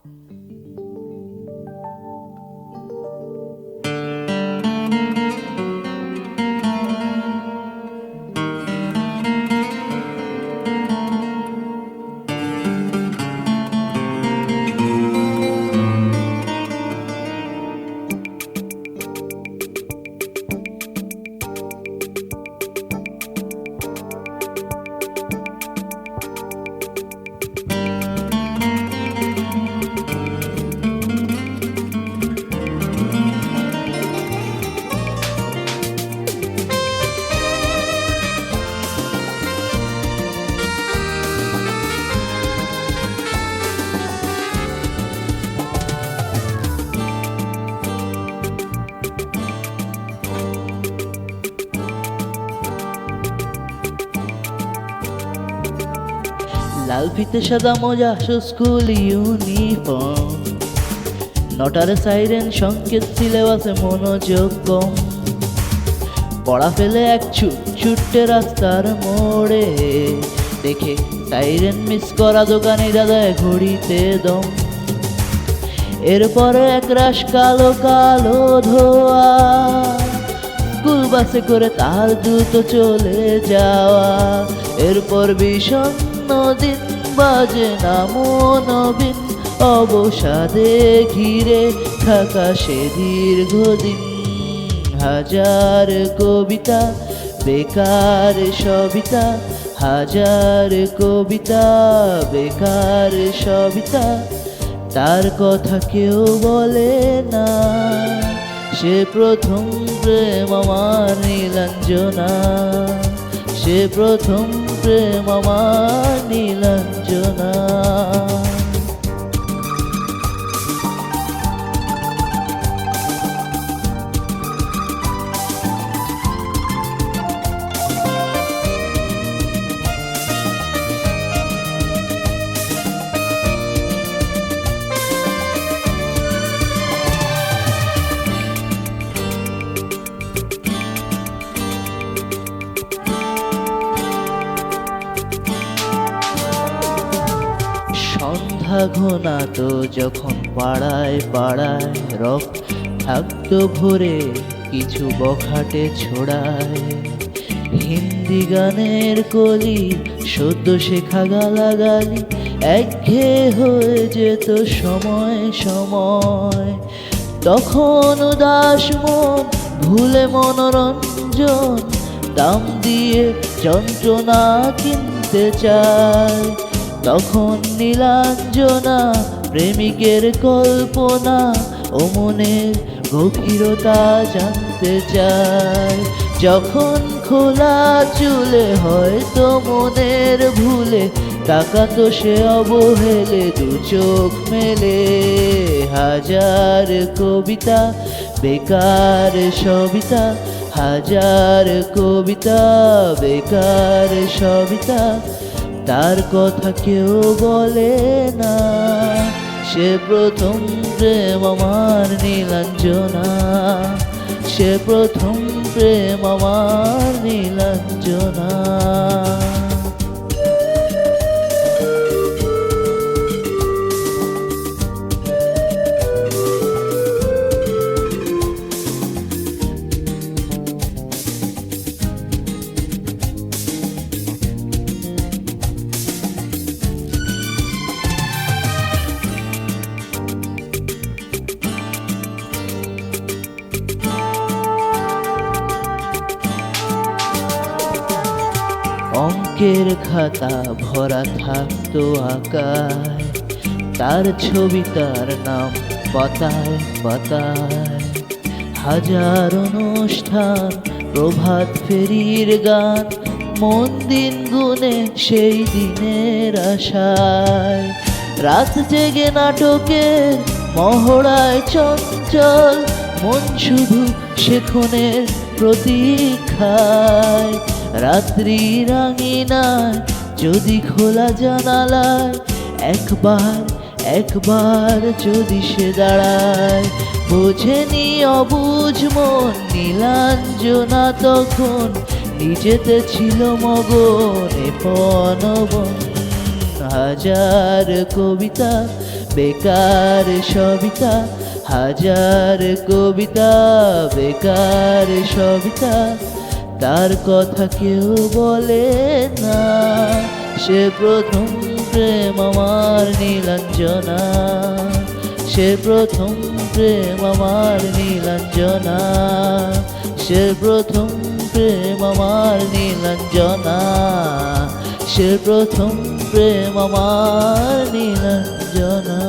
লাল ফিতে সাদা মোজা স্কুল ইউনিফর্ম, নটারে সাইরেন সংকেত, সিলেবাসে মনোযোগ কম। পড়া ফেলে এক ছুটে রাস্তার মোড়ে, দেখে সাইরেন মিস করা দোকানি দাদায় ঘড়িতে দম। এরপরে এক রাশ কালো কালো ধোয়া, স্কুল বাসে করে তার দ্রুত চলে যাওয়া। এরপর বিষণ্ণ দিন, বাজে না মনোবিন, অবসাদে ঘিরে থাকা সে দীর্ঘদিন। হাজার কবিতা বেকার সবিতা, হাজার কবিতা বেকার সবিতা, তার কথা কেউ বলে না। সে প্রথম প্রেম আমার নীলাঞ্জনা, সে প্রথম প্রেম আমার নীলাঞ্জনা। সন্ধ্যা ঘনাতো যখন পাড়ায় পাড়ায়, রক থাকতো ভরে কিছু বখাটে ছোড়ায়। হিন্দি গানের কলি, সদ্য শেখা গালাগালি, একঘেয়ে হয়ে যেত সময় সময়। তখন উদাস মন ভুলে মনোরঞ্জন, দাম দিয়ে যন্ত্রণা কিনতে চায়। তখন নীলাঞ্জনা প্রেমিকের কল্পনা ও মনের গভীরতা জানতে চায়। যখন খোলা চুলে হয়তো মনের ভুলে, তাকাতো সে অবহেলে দু চোখ মেলে। হাজার কবিতা বেকার সবিতা, হাজার কবিতা বেকার সবিতা, তার কথা কেউ বলে না। সে প্রথম প্রেম আমার নীলাঞ্জনা, সে প্রথম প্রেম আমার নীলাঞ্জনা। অঙ্কের খাতা ভরা থাকতো আঁকায়, তার ছবি তার নাম পাতায় পাতায়। হাজার অনুষ্ঠান প্রভাত ফেরির গান, মন দিন গুনে সেই দিনের আশায়। রাত জেগে নাটকের মহড়ায় চঞ্চল, মন শুধু সেখানের প্রতীক্ষায়। রাত্রি রাঙিনায় যদি খোলা জানালায়, একবার একবার যদি সে দাঁড়ায়। বোঝেনি অবুঝ মন নীলাঞ্জনা তখন, নিজেতে ছিল মগন পনবন। হাজার কবিতা বেকার সবিতা, হাজার কবিতা বেকার সবিতা, তার কথা কেউ বলে না। সে প্রথম প্রেম আমার নীলাঞ্জনা, সে প্রথম প্রেম আমার নীলাঞ্জনা, সে প্রথম প্রেম আমার নীলাঞ্জনা, সে প্রথম প্রেম আমার নীলাঞ্জনা।